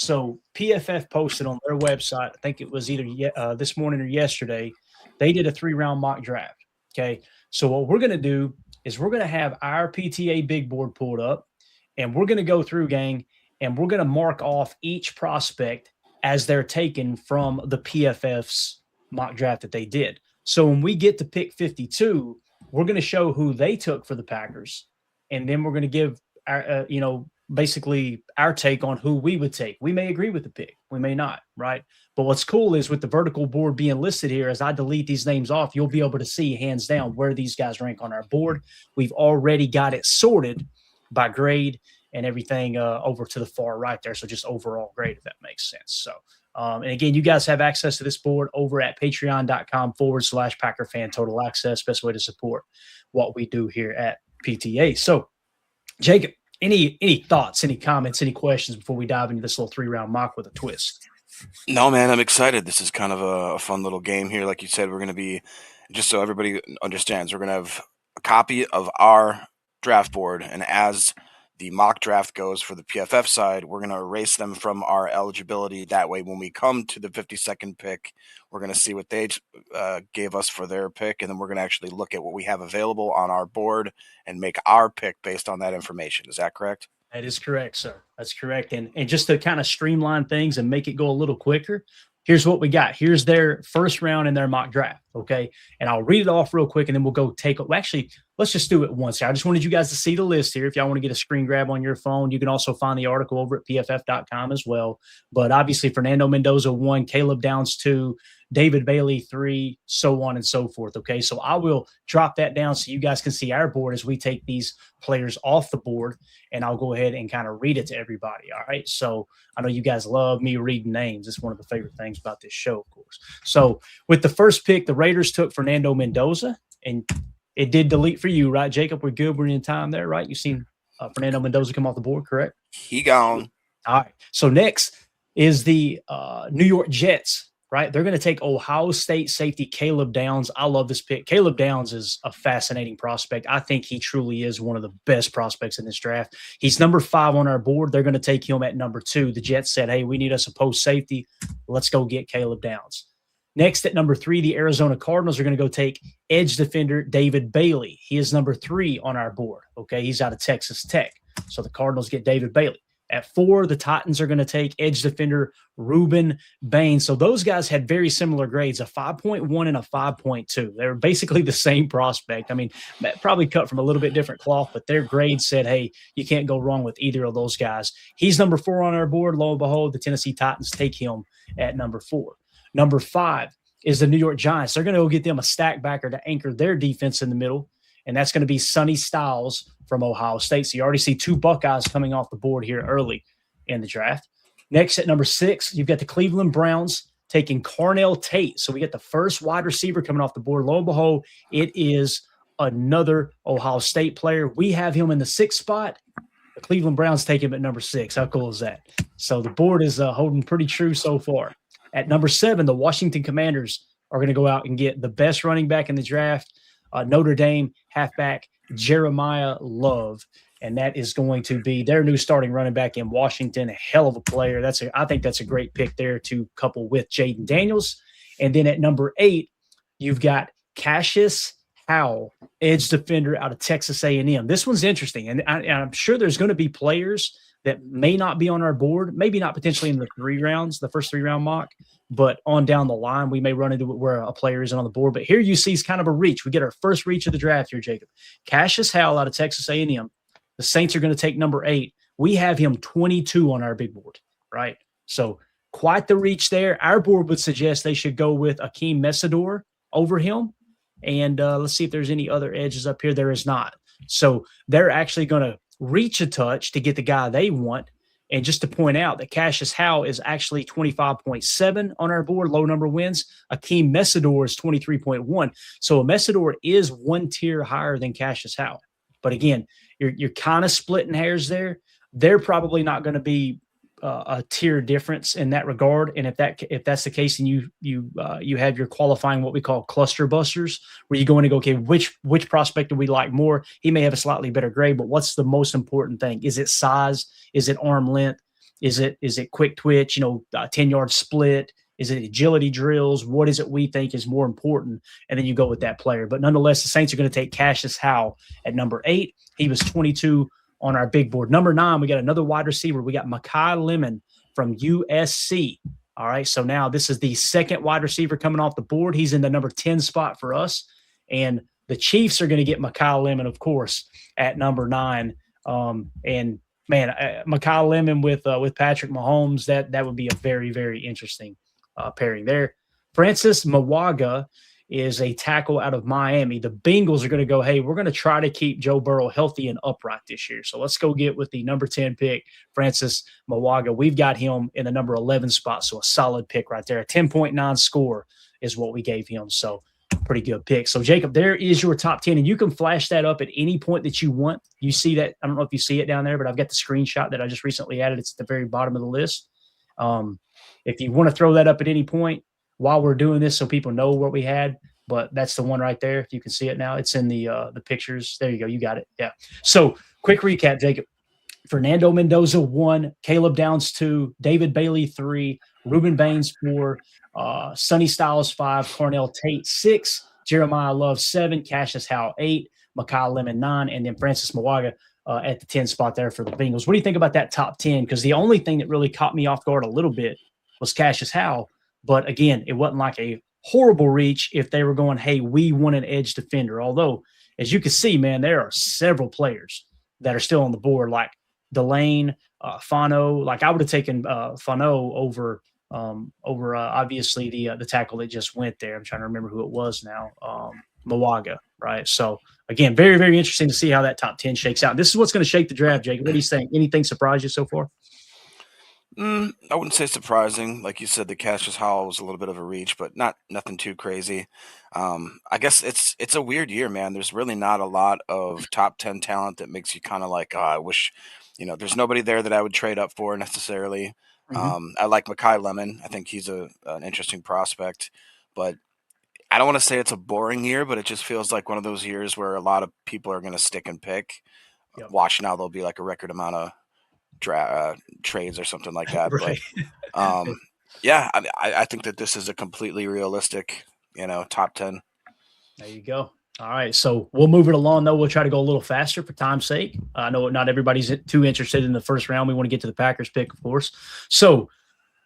So PFF posted on their website, I think it was either this morning or yesterday, they did a 3-round mock draft. Okay. So what we're going to do is we're going to have our PTA big board pulled up, and we're going to go through, gang, and we're going to mark off each prospect as they're taken from the PFF's mock draft that they did. So when we get to pick 52, we're going to show who they took for the Packers, and then we're going to give our, basically our take on who we would take. We may agree with the pick, we may not, right? But what's cool is with the vertical board being listed here, as I delete these names off, you'll be able to see hands down where these guys rank on our board. We've already got it sorted by grade and everything over to the far right there. So just overall grade, if that makes sense. So, and again, you guys have access to this board over at patreon.com/Packer Fan Total Access. Best way to support what we do here at PTA. So, Jacob, any thoughts, any comments, any questions before we dive into this little 3-round mock with a twist? No, man, I'm excited. This is kind of a fun little game here. Like you said, we're going to be, just so everybody understands, we're going to have a copy of our draft board, and as the mock draft goes for the PFF side, we're going to erase them from our eligibility. That way, when we come to the 52nd pick, we're going to see what they gave us for their pick, and then we're going to actually look at what we have available on our board and make our pick based on that information. Is that correct? That is correct, sir. That's correct. And just to kind of streamline things and make it go a little quicker, here's what we got. Here's their first round in their mock draft, okay? And I'll read it off real quick, and then we'll go actually, let's just do it once here. I just wanted you guys to see the list here. If y'all want to get a screen grab on your phone, you can also find the article over at pff.com as well. But obviously, Fernando Mendoza 1, Caleb Downs 2, David Bailey 3, so on and so forth, okay? So I will drop that down so you guys can see our board as we take these players off the board, and I'll go ahead and kind of read it to everybody, all right? So I know you guys love me reading names. It's one of the favorite things about this show, of course. So with the first pick, the Raiders took Fernando Mendoza, and it did delete for you, right, Jacob? We're good. We're in time there, right? You've seen Fernando Mendoza come off the board, correct? He gone. All right. So next is the New York Jets, right? They're going to take Ohio State safety Caleb Downs. I love this pick. Caleb Downs is a fascinating prospect. I think he truly is one of the best prospects in this draft. He's number 5 on our board. They're going to take him at number 2. The Jets said, hey, we need us a post safety. Let's go get Caleb Downs. Next at number 3, the Arizona Cardinals are going to go take edge defender David Bailey. He is number 3 on our board. Okay, he's out of Texas Tech. So the Cardinals get David Bailey. At 4, the Titans are going to take edge defender Rueben Bain. So those guys had very similar grades, a 5.1 and a 5.2. They were basically the same prospect. I mean, probably cut from a little bit different cloth, but their grades said, hey, you can't go wrong with either of those guys. He's number 4 on our board. Lo and behold, the Tennessee Titans take him at number 4. Number 5 is the New York Giants. They're going to go get them a stack backer to anchor their defense in the middle, and that's going to be Sonny Styles from Ohio State. So you already see 2 Buckeyes coming off the board here early in the draft. Next at number 6, you've got the Cleveland Browns taking Carnell Tate. So we get the first wide receiver coming off the board. Lo and behold, it is another Ohio State player. We have him in the 6th spot. The Cleveland Browns take him at number 6. How cool is that? So the board is holding pretty true so far. At number 7, the Washington Commanders are going to go out and get the best running back in the draft, Notre Dame halfback Jeremiah Love, and that is going to be their new starting running back in Washington. A hell of a player. I think that's a great pick there to couple with Jaden Daniels. And then at number 8, you've got Cassius Howell, edge defender out of Texas A&M. This one's interesting, and I'm sure there's going to be players that may not be on our board, maybe not potentially in the first 3-round mock, but on down the line, we may run into it where a player isn't on the board. But here you see is kind of a reach. We get our first reach of the draft here, Jacob. Cassius Howell out of Texas A&M. The Saints are going to take number 8. We have him 22 on our big board, right? So quite the reach there. Our board would suggest they should go with Akeem Mesidor over him. And let's see if there's any other edges up here. There is not. So they're actually going to reach a touch to get the guy they want. And just to point out that Cassius Howell is actually 25.7 on our board, low number wins. Akeem Mesidor is 23.1. So Mesidor is 1 tier higher than Cassius Howell. But again, you're kind of splitting hairs there. They're probably not going to be a tier difference in that regard. And if that's the case, then you have your qualifying what we call cluster busters, where you go in and go, okay, which prospect do we like more? He may have a slightly better grade, but what's the most important thing? Is it size? Is it arm length? Is it quick twitch, 10-yard split? Is it agility drills? What is it we think is more important? And then you go with that player. But nonetheless, the Saints are going to take Cassius Howell at number 8. He was 22 on our big board. Number 9, we got another wide receiver. We got Micah Lemon from USC. All right, so now this is the second wide receiver coming off the board. He's in the number 10 spot for us. And the Chiefs are going to get Micah Lemon, of course, at number 9. And man, Micah Lemon with Patrick Mahomes, that would be a very, very interesting pairing there. Francis Mauigoa is a tackle out of Miami. The Bengals are going to go, hey, we're going to try to keep Joe Burrow healthy and upright this year. So let's go get with the number 10 pick, Francis Mauigoa. We've got him in the number 11 spot, so a solid pick right there. A 10.9 score is what we gave him. So pretty good pick. So, Jacob, there is your top 10, and you can flash that up at any point that you want. You see that? I don't know if you see it down there, but I've got the screenshot that I just recently added. It's at the very bottom of the list. If you want to throw that up at any point while we're doing this so people know what we had, but that's the one right there. If you can see it now, it's in the pictures. There you go. You got it. Yeah. So, quick recap, Jacob. Fernando Mendoza 1, Caleb Downs 2, David Bailey 3, Rueben Bain 4, Sonny Styles 5, Cornell Tate 6, Jeremiah Love 7, Cassius Howell 8, Micah Lemon 9, and then Francis Mauigoa at the 10 spot there for the Bengals. What do you think about that top 10? Because the only thing that really caught me off guard a little bit was Cassius Howell. But again, it wasn't like a horrible reach if they were going, hey, we want an edge defender. Although, as you can see, man, there are several players that are still on the board, like Delane, Fano. Like I would have taken Fano over obviously the tackle that just went there. I'm trying to remember who it was now. Mauigoa, right? So again, very, very interesting to see how that top 10 shakes out. This is what's going to shake the draft, Jacob. What do you think? Anything surprise you so far? I wouldn't say surprising. Like you said, the Cassius Howell was a little bit of a reach, but nothing too crazy. I guess it's a weird year, man. There's really not a lot of top 10 talent that makes you kind of like, I wish, there's nobody there that I would trade up for necessarily. I like Micah Lemon. I think he's an interesting prospect, but I don't want to say it's a boring year, but it just feels like one of those years where a lot of people are going to stick and pick. Yep. Watch now, there'll be like a record amount of trades or something like that. Right. But yeah, I think that this is a completely realistic, top 10. There you go. All right, so we'll move it along, though. We'll try to go a little faster for time's sake. I know not everybody's too interested in the first round. We want to get to the Packers pick, of course. So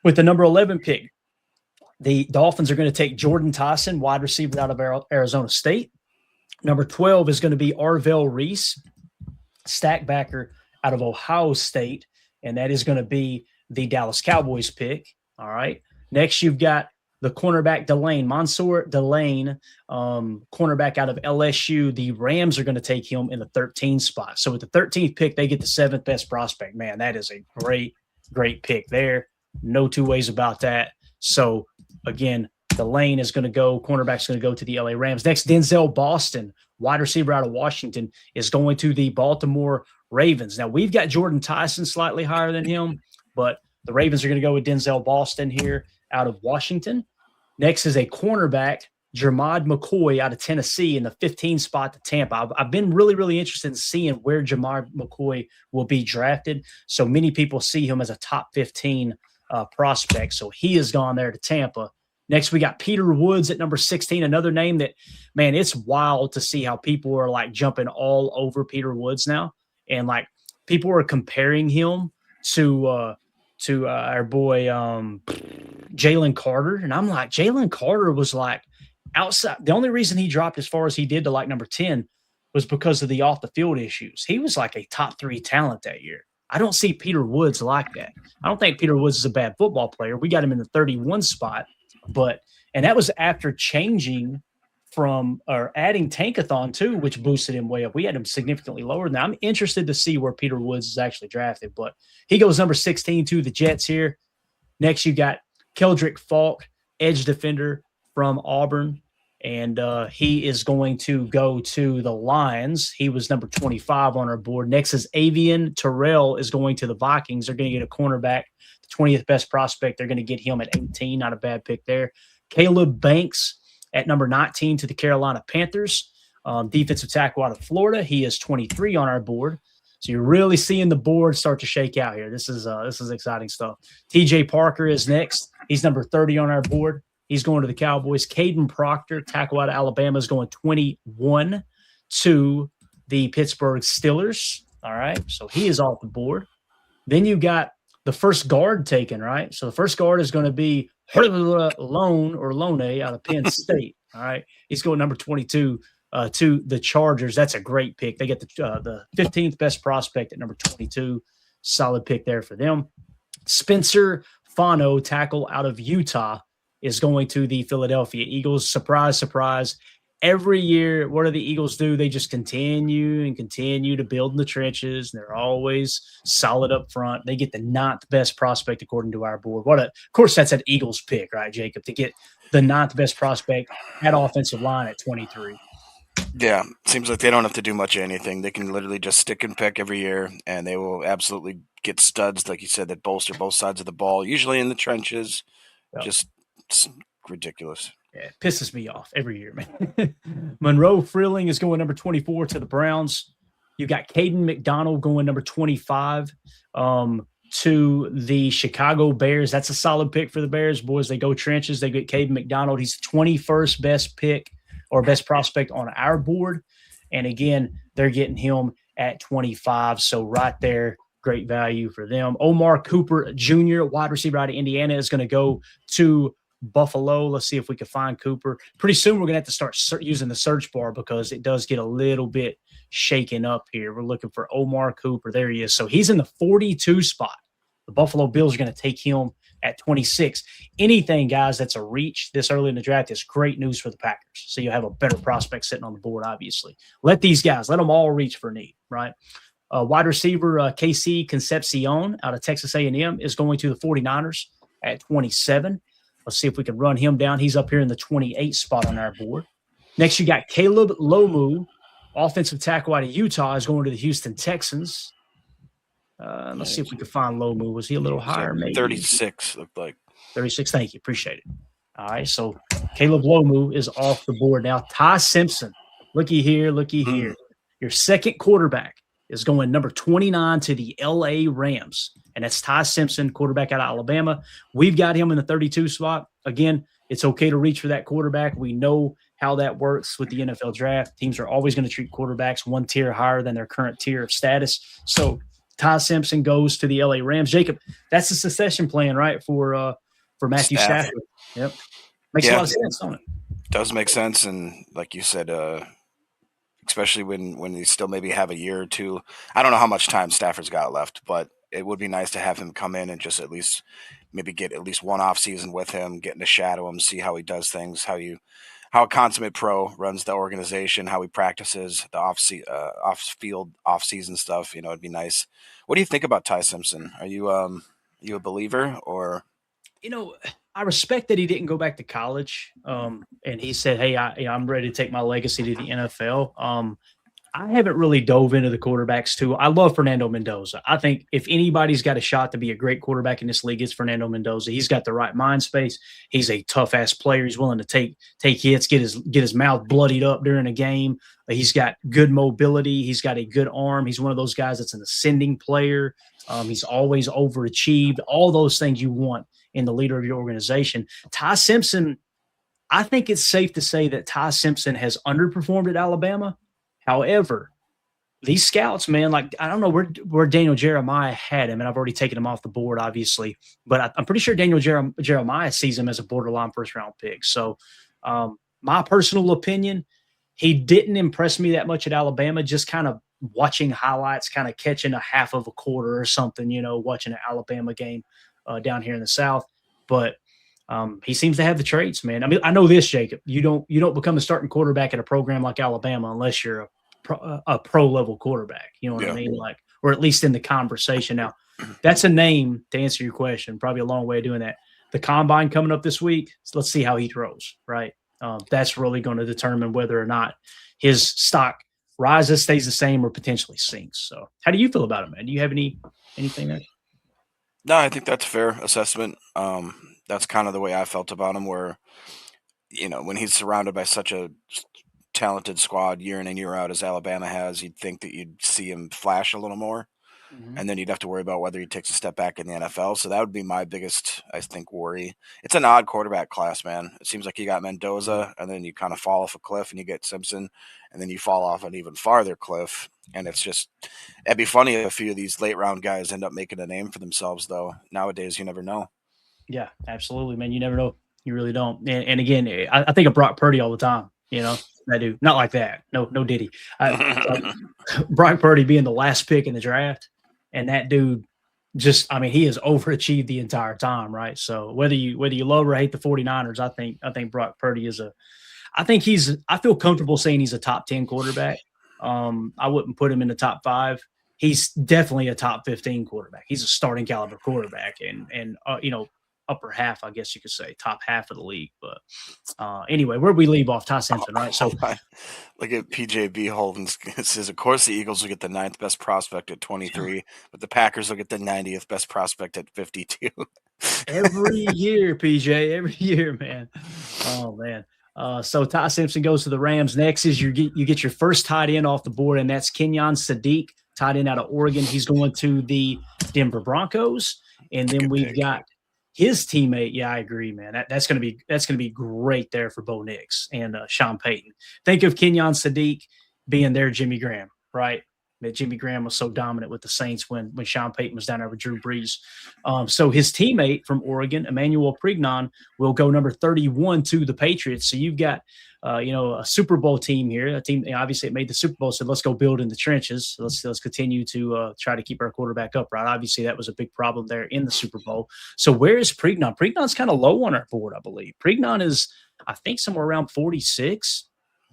with the number 11 pick, the Dolphins are going to take Jordan Tyson, wide receiver out of Arizona State. Number 12 is going to be Arvell Reese, stack backer out of Ohio State, and that is going to be the Dallas Cowboys pick. All right. Next, you've got the cornerback Mansour Delane, cornerback out of LSU. The Rams are going to take him in the 13th spot. So with the 13th pick, they get the 7th best prospect. Man, that is a great, great pick there. No two ways about that. So again, Delane is going to go, cornerback's going to go to the LA Rams. Next, Denzel Boston, wide receiver out of Washington, is going to the Baltimore Ravens. Now, we've got Jordan Tyson slightly higher than him, but the Ravens are going to go with Denzel Boston here out of Washington. Next is a cornerback, Jermod McCoy out of Tennessee in the 15th spot to Tampa. I've been really, really interested in seeing where Jermod McCoy will be drafted. So many people see him as a top 15 prospect. So he has gone there to Tampa. Next, we got Peter Woods at number 16, another name that, man, it's wild to see how people are like jumping all over Peter Woods now. And like people are comparing him to our boy Jalen Carter. And I'm like, Jalen Carter was like outside. The only reason he dropped as far as he did to like number 10 was because of the off the field issues. He was like a top 3 talent that year. I don't see Peter Woods like that. I don't think Peter Woods is a bad football player. We got him in the 31 spot, and that was after changing from or adding Tankathon too, which boosted him way up. We had him significantly lower than that. I'm interested to see where Peter Woods is actually drafted, but he goes number 16 to the Jets here. Next, you got Keldrick Falk, edge defender from Auburn, and he is going to go to the Lions. He was number 25 on our board. Next is Avian Terrell is going to the Vikings. They're going to get a cornerback, the 20th best prospect. They're going to get him at 18. Not a bad pick there. Caleb Banks at number 19 to the Carolina Panthers, defensive tackle out of Florida. He is 23 on our board. So you're really seeing the board start to shake out here. This is exciting stuff. TJ Parker is next. He's number 30 on our board. He's going to the Cowboys. Caden Proctor, tackle out of Alabama, is going 21 to the Pittsburgh Steelers. All right, so he is off the board. Then you got the first guard taken, right? So the first guard is going to be Lone out of Penn State. All right, he's going number 22 to the Chargers. That's a great pick. They get the 15th best prospect at number 22. Solid pick there for them. Spencer Fano, tackle out of Utah, is going to the Philadelphia Eagles. Surprise, surprise. Every year, what do the Eagles do? They just continue to build in the trenches. And they're always solid up front. They get the 9th best prospect according to our board. Of course, that's an Eagles pick, right, Jacob, to get the 9th best prospect at offensive line at 23. Yeah, seems like they don't have to do much of anything. They can literally just stick and pick every year, and they will absolutely get studs, like you said, that bolster both sides of the ball, usually in the trenches. Yep. Just ridiculous. Yeah, it pisses me off every year, man. Monroe Freeling is going number 24 to the Browns. You got Caden McDonald going number 25 to the Chicago Bears. That's a solid pick for the Bears. Boys, they go trenches. They get Caden McDonald. He's the 21st best pick or best prospect on our board. And again, they're getting him at 25. So right there, great value for them. Omar Cooper Jr., wide receiver out of Indiana, is going to go to Buffalo. Let's see if we can find Cooper. Pretty soon we're going to have to start using the search bar because it does get a little bit shaken up here. We're looking for Omar Cooper. There he is. So he's in the 42 spot. The Buffalo Bills are going to take him at 26. Anything, guys, that's a reach this early in the draft is great news for the Packers. So you have a better prospect sitting on the board, obviously. Let them all reach for need, right? Wide receiver KC Concepcion out of Texas A&M is going to the 49ers at 27. Let's see if we can run him down. He's up here in the 28 spot on our board. Next, you got Caleb Lomu, offensive tackle out of Utah, is going to the Houston Texans. Let's see if we can find Lomu. Was he a little higher? Maybe 36 looked like. 36. Thank you. Appreciate it. All right. So Caleb Lomu is off the board now. Ty Simpson. Looky here. Your second quarterback is going number 29 to the LA Rams. And that's Ty Simpson, quarterback out of Alabama. We've got him in the 32 spot. Again, it's okay to reach for that quarterback. We know how that works with the NFL draft. Teams are always going to treat quarterbacks one tier higher than their current tier of status. So Ty Simpson goes to the LA Rams. Jacob, that's the succession plan, right, for Matthew Stafford. Yep. Makes a lot of sense, don't it? Does make sense. And like you said, especially when you still maybe have a year or two. I don't know how much time Stafford's got left, but it would be nice to have him come in and just at least maybe get at least one off season with him, getting to shadow him, see how he does things, how a consummate pro runs the organization, how he practices the off-field, off-season stuff. It'd be nice. What do you think about Ty Simpson? Are you a believer or? I respect that he didn't go back to college, and he said, "Hey, I'm ready to take my legacy to the NFL." I haven't really dove into the quarterbacks too. I love Fernando Mendoza. I think if anybody's got a shot to be a great quarterback in this league, it's Fernando Mendoza. He's got the right mind space. He's a tough ass player. He's willing to take hits, get his mouth bloodied up during a game. He's got good mobility. He's got a good arm. He's one of those guys that's an ascending player. He's always overachieved. All those things you want in the leader of your organization. Ty Simpson, I think it's safe to say that Ty Simpson has underperformed at Alabama. However, these scouts, man, I don't know where Daniel Jeremiah had him, and I've already taken him off the board, obviously. But I'm pretty sure Daniel Jeremiah sees him as a borderline first-round pick. So my personal opinion, he didn't impress me that much at Alabama, just kind of watching highlights, kind of catching a half of a quarter or something, watching an Alabama game down here in the South. But he seems to have the traits, man. I mean, I know this, Jacob. You don't become a starting quarterback at a program like Alabama unless you're a pro level quarterback. You know what I mean? Or at least in the conversation. Now, that's a name to answer your question. Probably a long way of doing that. The combine coming up this week. So let's see how he throws. Right. That's really going to determine whether or not his stock rises, stays the same, or potentially sinks. So, how do you feel about it, man? Do you have anything there? No, I think that's a fair assessment. That's kind of the way I felt about him, where, when he's surrounded by such a talented squad year in and year out as Alabama has, you'd think that you'd see him flash a little more. And then you'd have to worry about whether he takes a step back in the NFL. So that would be my biggest, I think, worry. It's an odd quarterback class, man. It seems like you got Mendoza, and then you kind of fall off a cliff, and you get Simpson, and then you fall off an even farther cliff. And it's just, it'd be funny if a few of these late round guys end up making a name for themselves, though. Nowadays, you never know. Yeah, absolutely, man. You never know. You really don't. And again, I think of Brock Purdy all the time. You know, I do. Not like that. No Diddy. Brock Purdy being the last pick in the draft. And that dude just, I mean, he has overachieved the entire time, right? So whether you love or hate the 49ers, I think Brock Purdy is I feel comfortable saying he's a top 10 quarterback. I wouldn't put him in the top 5. He's definitely a top 15 quarterback. He's a starting caliber quarterback and upper half, I guess you could say, top half of the league. But anyway, where'd we leave off? Ty Simpson, right? So look at PJB Holdens. It says, of course, the Eagles will get the 9th best prospect at 23, but the Packers will get the 90th best prospect at 52. Every year, PJ, every year, man. Oh, man. So Ty Simpson goes to the Rams. Next is you get your first tight end off the board, and that's Kenyon Sadiq, tight end out of Oregon. He's going to the Denver Broncos. And then we've got his teammate. Yeah, I agree, man. That's going to be great there for Bo Nix and Sean Payton. Think of Kenyon Sadiq being their Jimmy Graham, right? That Jimmy Graham was so dominant with the Saints when Sean Payton was down there with Drew Brees. So his teammate from Oregon, Emmanuel Prignon, will go number 31 to the Patriots. So you've got a Super Bowl team here, a team obviously it made the Super Bowl, so let's go build in the trenches. So let's continue to try to keep our quarterback upright. Obviously, that was a big problem there in the Super Bowl. So where is Prignon? Prignon's kind of low on our board, I believe. Prignon is, I think, somewhere around 46.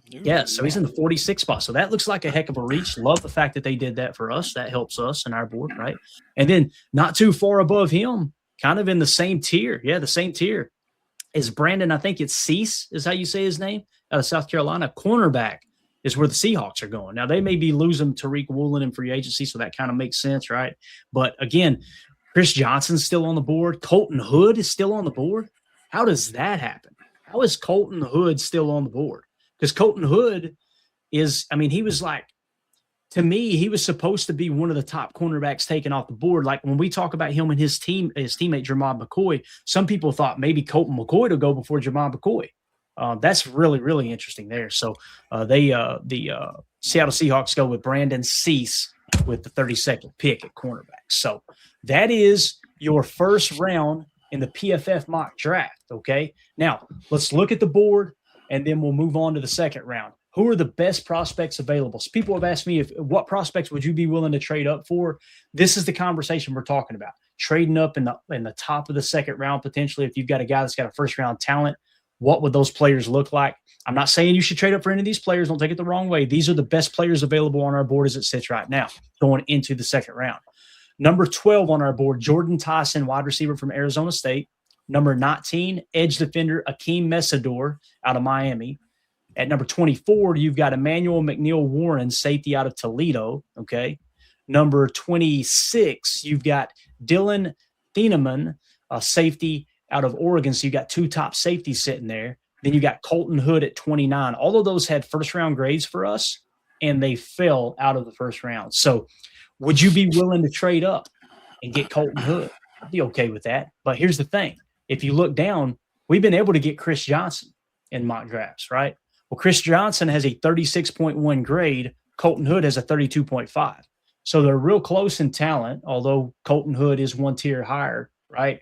Yeah, so he's in the 46 spot. So that looks like a heck of a reach. Love the fact that they did that for us. That helps us in our board, right? And then not too far above him, kind of in the same tier. Yeah, the same tier is Brandon. I think it's Cease is how you say his name, out of South Carolina. Cornerback is where the Seahawks are going. Now, they may be losing Tariq Woolen in free agency, so that kind of makes sense, right? But again, Chris Johnson's still on the board. Colton Hood is still on the board. How does that happen? How is Colton Hood still on the board? Because Colton Hood is, I mean, he was like, to me, he was supposed to be one of the top cornerbacks taken off the board. Like when we talk about him and his teammate, Jermod McCoy, some people thought maybe Colton McCoy to go before Jermod McCoy. That's really, really interesting there. So the Seattle Seahawks go with Brandon Cease with the 32nd pick at cornerback. So that is your first round in the PFF mock draft, okay? Now, let's look at the board, and then we'll move on to the second round. Who are the best prospects available? So people have asked me what prospects would you be willing to trade up for? This is the conversation we're talking about. Trading up in the top of the second round, potentially, if you've got a guy that's got a first-round talent, what would those players look like? I'm not saying you should trade up for any of these players. Don't take it the wrong way. These are the best players available on our board as it sits right now, going into the second round. Number 12 on our board, Jordan Tyson, wide receiver from Arizona State. Number 19, edge defender Akeem Mesidor out of Miami. At number 24, you've got Emmanuel McNeil Warren, safety out of Toledo. Okay. Number 26, you've got Dylan Thieneman, safety out of Oregon. So you got 2 top safeties sitting there. Then you got Colton Hood at 29. All of those had first-round grades for us, and they fell out of the first round. So would you be willing to trade up and get Colton Hood? I'd be okay with that. But here's the thing. If you look down, we've been able to get Chris Johnson in mock drafts, right? Well, Chris Johnson has a 36.1 grade. Colton Hood has a 32.5. So they're real close in talent, although Colton Hood is one tier higher, right?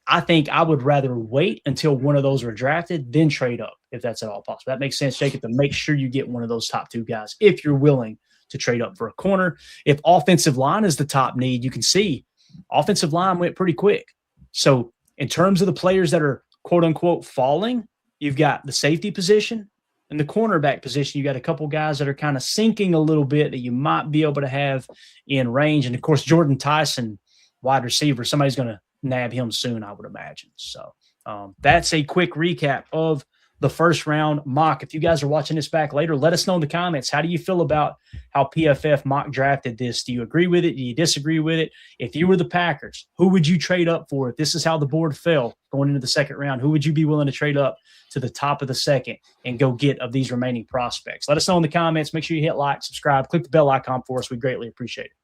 I think I would rather wait until one of those are drafted, then trade up, if that's at all possible. That makes sense, Jacob, to make sure you get one of those top 2 guys if you're willing to trade up for a corner. If offensive line is the top need, you can see offensive line went pretty quick. So in terms of the players that are quote-unquote falling, you've got the safety position and the cornerback position. You got a couple guys that are kind of sinking a little bit that you might be able to have in range. And, of course, Jordan Tyson, wide receiver, somebody's going to nab him soon, I would imagine. So that's a quick recap of the first round mock. If you guys are watching this back later, let us know in the comments. How do you feel about how PFF mock drafted this? Do you agree with it? Do you disagree with it? If you were the Packers, who would you trade up for? If this is how the board fell going into the second round, who would you be willing to trade up to the top of the second and go get of these remaining prospects? Let us know in the comments. Make sure you hit like, subscribe, click the bell icon for us. We greatly appreciate it.